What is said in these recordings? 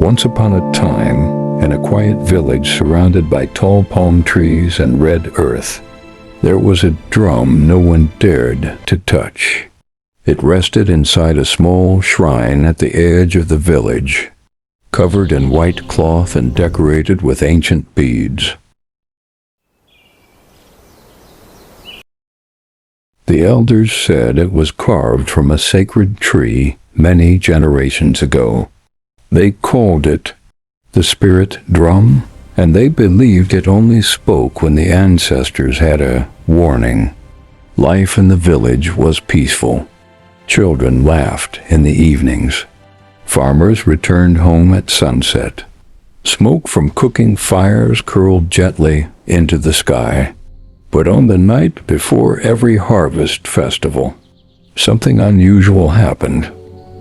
Once upon a time, in a quiet village surrounded by tall palm trees and red earth, there was a drum no one dared to touch. It rested inside a small shrine at the edge of the village, covered in white cloth and decorated with ancient beads. The elders said it was carved from a sacred tree many generations ago. They called it the spirit drum, and they believed it only spoke when the ancestors had a warning. Life in the village was peaceful. Children laughed in the evenings. Farmers returned home at sunset. Smoke from cooking fires curled gently into the sky. But on the night before every harvest festival, something unusual happened.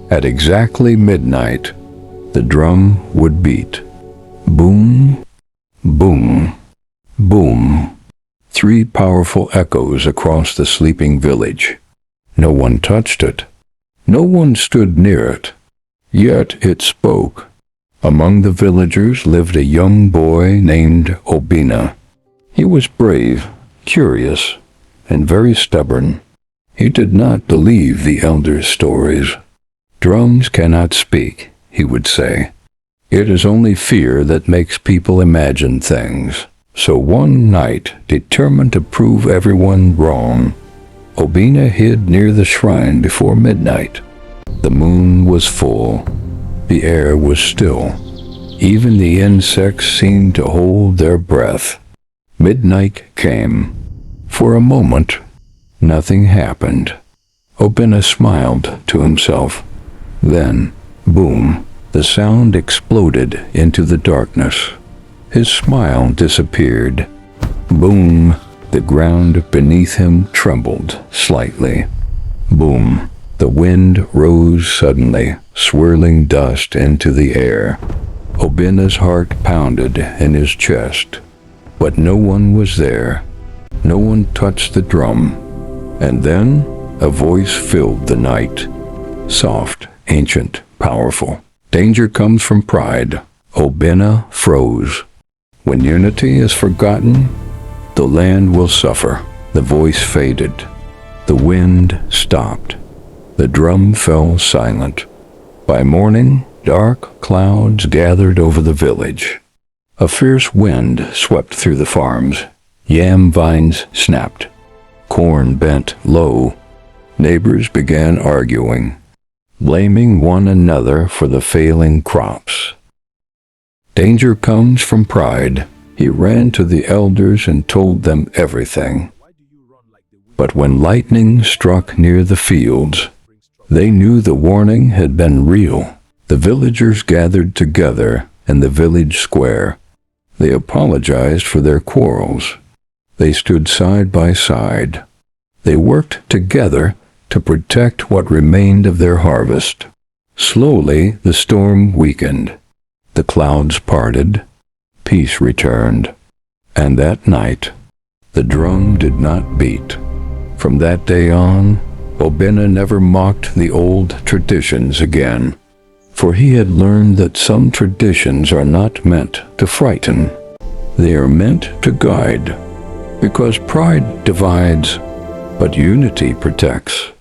At exactly midnight, the drum would beat. Boom, boom, boom. 3 powerful echoes across the sleeping village. No one touched it. No one stood near it. Yet it spoke. Among the villagers lived a young boy named Obina. He was brave, curious, and very stubborn. He did not believe the elders' stories. "Drums cannot speak," he would say. "It is only fear that makes people imagine things." So one night, determined to prove everyone wrong, Obina hid near the shrine before midnight. The moon was full. The air was still. Even the insects seemed to hold their breath. Midnight came. For a moment, nothing happened. Obina smiled to himself. Then, boom, the sound exploded into the darkness. His smile disappeared. Boom, the ground beneath him trembled slightly. Boom, the wind rose suddenly, swirling dust into the air. Obina's heart pounded in his chest. But no one was there. No one touched the drum. And then a voice filled the night. Soft, ancient, powerful. "Danger comes from pride." Obina froze. "When unity is forgotten, the land will suffer." The voice faded. The wind stopped. The drum fell silent. By morning, dark clouds gathered over the village. A fierce wind swept through the farms. Yam vines snapped. Corn bent low. Neighbors began arguing, blaming one another for the failing crops. Danger comes from pride. He ran to the elders and told them everything. But when lightning struck near the fields, they knew the warning had been real. The villagers gathered together in the village square. They apologized for their quarrels. They stood side by side. They worked together to protect what remained of their harvest. Slowly, the storm weakened. The clouds parted. Peace returned. And that night, the drum did not beat. From that day on, Obina never mocked the old traditions again. For he had learned that some traditions are not meant to frighten. They are meant to guide. Because pride divides, but unity protects.